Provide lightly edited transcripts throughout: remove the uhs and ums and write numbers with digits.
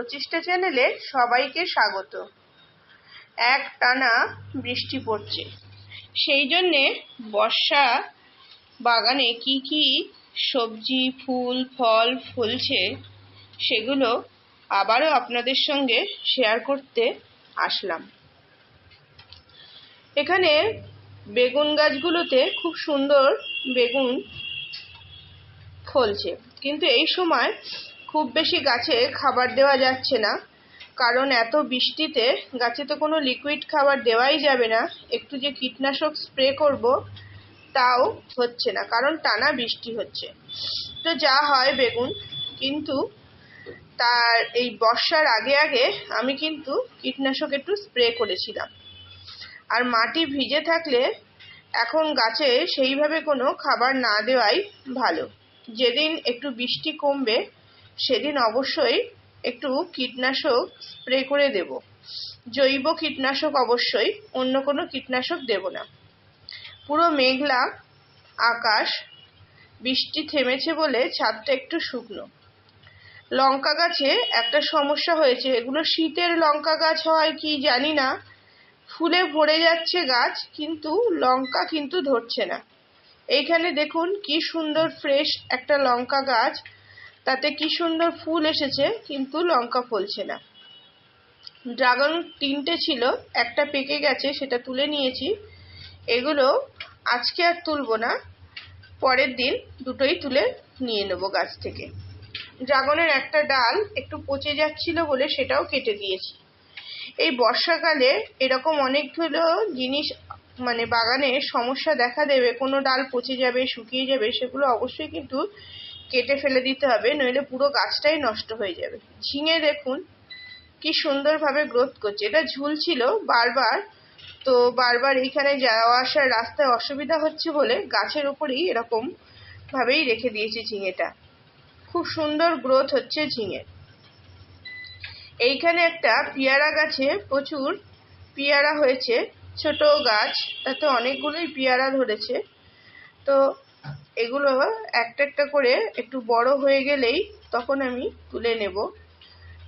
প্রচেষ্টা চ্যানেলে সবাইকে স্বাগত। একটানা বৃষ্টি পড়ছে, সেই জন্যে বর্ষা বাগানে কি কি সবজি ফুল ফল ফলছে সেগুলো আবারও আপনাদের সঙ্গে শেয়ার করতে আসলাম। এখানে বেগুন গাছগুলোতে খুব সুন্দর বেগুন ফলছে, কিন্তু এই সময় খুব বেশি গাছে খাবার দেওয়া যাচ্ছে না, কারণ এত বৃষ্টিতে গাছে তো কোনো লিকুইড খাবার দেওয়াই যাবে না। একটু যে কীটনাশক স্প্রে করব তাও হচ্ছে না, কারণ টানা বৃষ্টি হচ্ছে। তো যা হয় বেগুন, কিন্তু তার এই বর্ষার আগে আগে আমি কিন্তু কীটনাশক একটু স্প্রে করেছিলাম। আর মাটি ভিজে থাকলে এখন গাছে সেইভাবে কোনো খাবার না দেওয়াই ভালো। যেদিন একটু বৃষ্টি কমবে সেদিন অবশ্যই একটু কীটনাশক স্প্রে করে দেব, জৈব কীটনাশক অবশ্যই, অন্য কোনো কীটনাশক দেব না। পুরো মেঘলা আকাশ, বৃষ্টি থেমেছে বলে ছাদটা একটু শুকনো। লঙ্কা গাছে একটা সমস্যা হয়েছে, এগুলো শীতের লঙ্কা গাছ হয় কি জানি না, ফুলে ভরে যাচ্ছে গাছ, কিন্তু লঙ্কা কিন্তু ধরছে না। এইখানে দেখুন কি সুন্দর ফ্রেশ একটা লঙ্কা গাছ, তাতে কি সুন্দর ফুল এসেছে, কিন্তু লঙ্কা ফলছে না। ড্রাগন 3টে ছিল, একটা পেকে গেছে, সেটা তুলে নিয়েছি। এগুলো আজকে আর তুলবো না, পরের দিন দুটোই তুলে নিয়ে নেব গাছ থেকে। ড্রাগনের একটা ডাল একটু পচে যাচ্ছিল বলে সেটাও কেটে দিয়েছি। এই বর্ষাকালে এরকম অনেকগুলো জিনিস বাগানে সমস্যা দেখা দেবে, কোনো ডাল পচে যাবে, শুকিয়ে যাবে, সেগুলো অবশ্যই কিন্তু কেটে ফেলে দিতে হবে, নইলে পুরো গাছটাই নষ্ট হয়ে যাবে। ঝিঙে দেখুন কি সুন্দরভাবে গ্রোথ করছে, এটা ঝুলছিল বারবার, তো বারবার এইখানে যাওয়া আসার রাস্তায় অসুবিধা হচ্ছে বলে গাছের উপরেই এরকম ভাবেই রেখে দিয়েছি ঝিঙেটা। খুব সুন্দর গ্রোথ হচ্ছে ঝিঙে। এইখানে একটা পেয়ারা গাছে প্রচুর পেয়ারা হয়েছে, ছোট গাছ, তাতে অনেকগুলোই পেয়ারা ধরেছে। তো এগুলো একটা একটা করে একটু বড় হয়ে গেলেই তখন আমি তুলে নেব।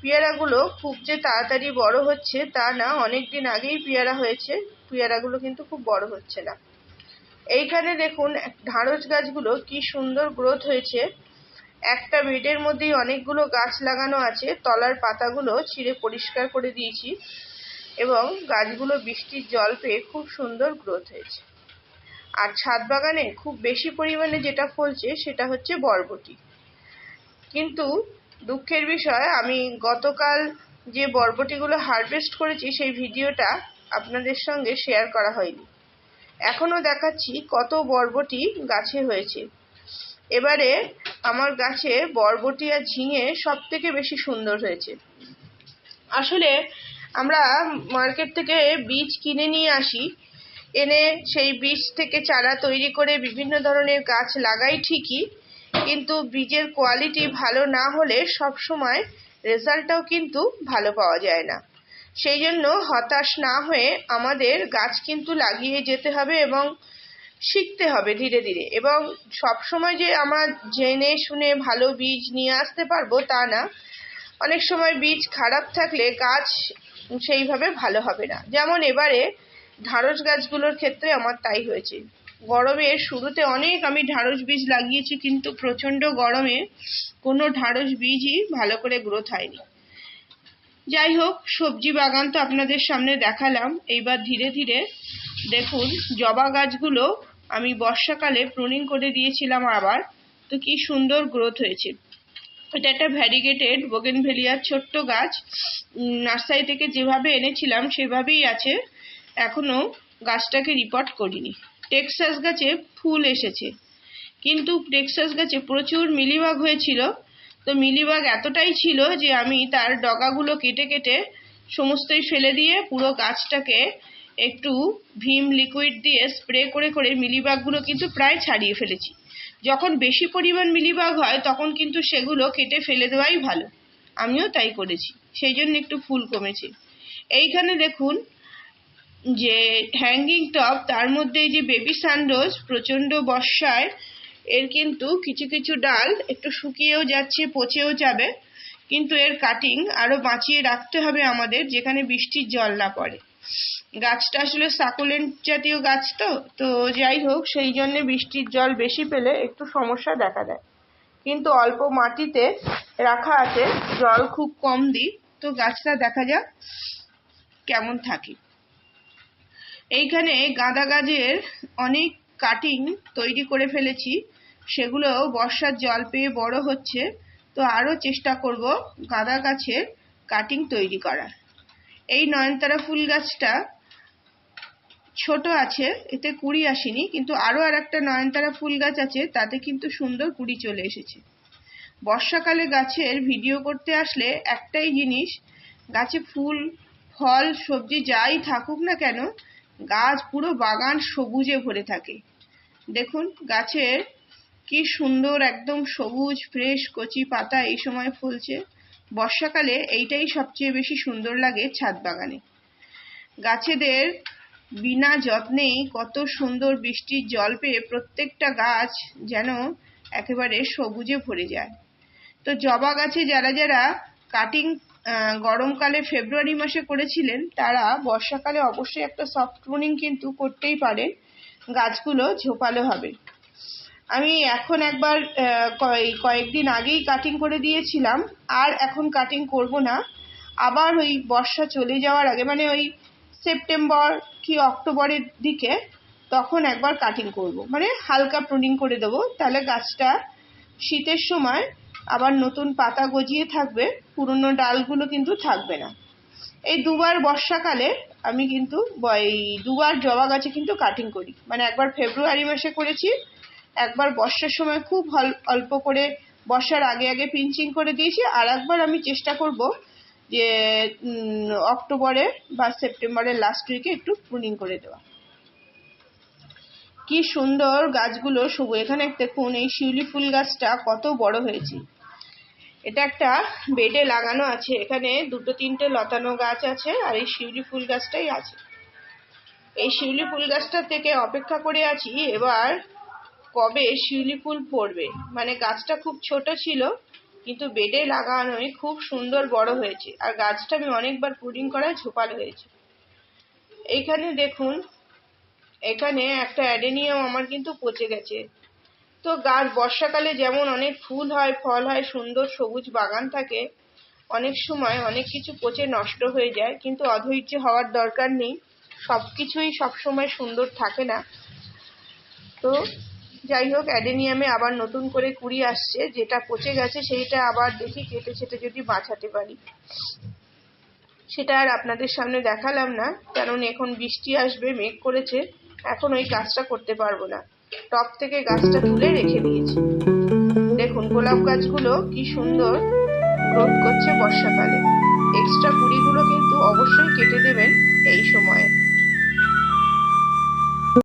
পেয়ারাগুলো খুব যে তাড়াতাড়ি বড় হচ্ছে তা না, অনেকদিন আগেই পেয়ারা হয়েছে, পেয়ারাগুলো কিন্তু খুব বড় হচ্ছে না। এইখানে দেখুন ঢাঁড়স গাছগুলো কি সুন্দর গ্রোথ হয়েছে। একটা বেডের মধ্যেই অনেকগুলো গাছ লাগানো আছে, তলার পাতাগুলো ছিঁড়ে পরিষ্কার করে দিয়েছি এবং গাছগুলো বৃষ্টির জল পেয়ে খুব সুন্দর গ্রোথ হয়েছে। আর ছাদ বাগানে খুব বেশি পরিমাণে যেটা ফলছে সেটা হচ্ছে বরবটি, কিন্তু দুঃখের বিষয় আমি গতকাল যে বরবটিগুলো হারভেস্ট করেছি সেই ভিডিওটা আপনাদের সঙ্গে শেয়ার করা হয়নি। এখনো দেখাচ্ছি কত বরবটি গাছে হয়েছে। এবারে আমার গাছে বরবটি আর ঝিঙে সব থেকে বেশি সুন্দর হয়েছে। আসলে আমরা মার্কেট থেকে বীজ কিনে নিয়ে আসি, এনে সেই বীজ থেকে চারা তৈরি করে বিভিন্ন ধরনের গাছ লাগাই ঠিকই, কিন্তু বীজের কোয়ালিটি ভালো না হলে সব সময় রেজাল্টটাও কিন্তু ভালো পাওয়া যায় না। সেই জন্য হতাশ না হয়ে আমাদের গাছ কিন্তু লাগিয়ে যেতে হবে এবং শিখতে হবে ধীরে ধীরে। এবং সব সময় যে আমরা জেনে শুনে ভালো বীজ নিয়ে আসতে পারবো তা না, অনেক সময় বীজ খারাপ থাকলে গাছ সেইভাবে ভালো হবে না। যেমন এবারে ঢাঁড়স গাছগুলোর ক্ষেত্রে আমার তাই হয়েছে। গরমের শুরুতে অনেক আমি ঢাঁড়স বীজ লাগিয়েছি, কিন্তু প্রচণ্ড গরমে কোনো ঢাঁড়স বীজই ভালো করে গ্রোথ হয়নি। যাই হোক, সবজি বাগান তো আপনাদের সামনে দেখালাম। এইবার ধীরে ধীরে দেখুন জবা গাছগুলো আমি বর্ষাকালে প্রুনিং করে দিয়েছিলাম আবার, তো কি সুন্দর গ্রোথ হয়েছে। এটা একটা ভ্যারিগেটেড বোগেনভেলিয়ার ছোট্ট গাছ, নার্সারি থেকে যেভাবে এনেছিলাম সেভাবেই আছে, এখনো গাছটাকে রিপোর্ট করিনি। টেক্সাস গাছে ফুল এসেছে, কিন্তু টেক্সাস গাছে প্রচুর মিলিবাগ হয়েছিল। তো মিলিবাগ এতটাই ছিল যে আমি তার ডগাগুলো কেটে কেটে সমস্তই ফেলে দিয়ে পুরো গাছটাকে একটু ভিম লিকুইড দিয়ে স্প্রে করে করে মিলিবাগগুলো কিন্তু প্রায় ছাড়িয়ে ফেলেছি। যখন বেশি পরিমাণ মিলিবাগ হয় তখন কিন্তু সেগুলো কেটে ফেলে দেওয়াই ভালো, আমিও তাই করেছি, সেই জন্য একটু ফুল কমেছে। এইখানে দেখুন যে হ্যাঙ্গিং টপ, তার মধ্যে এই যে বেবি সানরোজ, প্রচণ্ড বর্ষায় এর কিন্তু কিছু কিছু ডাল একটু শুকিয়েও যাচ্ছে, পচেও যাবে, কিন্তু এর কাটিং আরো বাঁচিয়ে রাখতে হবে আমাদের, যেখানে বৃষ্টির জল না পড়ে। গাছটা আসলে সাকুলেন্ট জাতীয় গাছ, তো যাই হোক, সেই জন্য বৃষ্টির জল বেশি পেলে একটু সমস্যা দেখা দেয়। কিন্তু অল্প মাটিতে রাখা আছে, জল খুব কম দিই, তো গাছটা দেখা যাক কেমন থাকে। এইখানে গাঁদা গাছের অনেক কাটিং তৈরি করে ফেলেছি, সেগুলো বর্ষার জল পেয়ে বড় হচ্ছে। তো আরো চেষ্টা করব গাঁদা গাছের কাটিং তৈরি করার। এই নয়নতারা ফুল গাছটা ছোট আছে, এতে কুড়ি আসেনি, কিন্তু আরো একটা নয়নতারা ফুল গাছ আছে, তাতে কিন্তু সুন্দর কুড়ি চলে এসেছে। বর্ষাকালে গাছের ভিডিও করতে আসলে একটাই জিনিস, গাছে ফুল ফল সবজি যাই থাকুক না কেন, গাছ পুরো বাগান সবুজে ভরে থাকে। দেখুন গাছের কি সুন্দর একদম সবুজ ফ্রেশ কচি পাতা এই সময় ফুলছে। বর্ষাকালে এইটাই সবচেয়ে বেশি সুন্দর লাগে ছাদ বাগানে। গাছেদের বিনা যত্নেই কত সুন্দর বৃষ্টির জল পেয়ে প্রত্যেকটা গাছ যেন একেবারে সবুজে ভরে যায়। তো জবা গাছে যারা যারা কাটিং গরমকালে ফেব্রুয়ারি মাসে করেছিলেন, তারা বর্ষাকালে অবশ্যই একটা সফট প্রুনিং কিন্তু করতেই পারেন, গাছগুলো ঝোপালো হবে। আমি এখন একবার কয়েকদিন আগেই কাটিং করে দিয়েছিলাম, আর এখন কাটিং করব না। আবার ওই বর্ষা চলে যাওয়ার আগে, মানে ওই সেপ্টেম্বর কি অক্টোবরের দিকে, তখন একবার কাটিং করব, মানে হালকা প্রুনিং করে দেবো, তাহলে গাছটা শীতের সময় আবার নতুন পাতা গজিয়ে থাকবে, পুরনো ডালগুলো কিন্তু থাকবে না। এই দুবার বর্ষাকালে আমি কিন্তু দুবার জবা গাছে কিন্তু কাটিং করি, মানে একবার ফেব্রুয়ারি মাসে করেছি, একবার বর্ষার সময় খুব অল্প করে বর্ষার আগে আগে পিঞ্চিং করে দিয়েছি, আর একবার আমি চেষ্টা করব যে অক্টোবরে বা সেপ্টেম্বরের লাস্ট উইকে একটু প্রুনিং করে দেওয়া। কি সুন্দর গাছগুলো সবুজ। এখানে দেখুন এই শিউলি ফুল গাছটা কত বড় হয়েছে। এটা একটা বেডে লাগানো আছে, এখানে দুটো তিনটে লতানো গাছ আছে, আর এই শিউলি ফুল গাছটাই আছে। এই শিউলি ফুল গাছটা থেকে অপেক্ষা করে আছি এবার কবে শিউলি ফুল পড়বে। মানে গাছটা খুব ছোট ছিল, কিন্তু বেডে লাগানোই খুব সুন্দর বড় হয়েছে, আর গাছটা আমি অনেকবার প্রুনিং করায় ঝোপালো হয়েছে। এইখানে দেখুন, এখানে একটা অ্যাডেনিয়াম আমার কিন্তু পচে গেছে। তো গাছ বর্ষাকালে যেমন অনেক ফুল হয় ফল হয়, সুন্দর সবুজ বাগান থাকে, অনেক সময় অনেক কিছু পচে নষ্ট হয়ে যায়, কিন্তু অধৈর্য হওয়ার দরকার নেই, সবকিছুই সবসময় সুন্দর থাকে না। তো যাই হোক, অ্যাডেনিয়ামে আবার নতুন করে কুড়ি আসছে, যেটা পচে গেছে সেইটা আবার দেখি কেটে ছেটে যদি বাঁচাতে পারি। সেটা আর আপনাদের সামনে দেখালাম না, কারণ এখন বৃষ্টি আসবে, মেঘ করেছে, এখন ওই কাজটা করতে পারবো না। টপ থেকে গাছটা তুলে রেখে দিয়েছি। দেখুন গোলাপ গাছগুলো কি সুন্দর গ্রোথ করছে বর্ষাকালে। এক্সট্রা কুড়িগুলো কিন্তু অবশ্যই কেটে দেবেন এই সময়ে।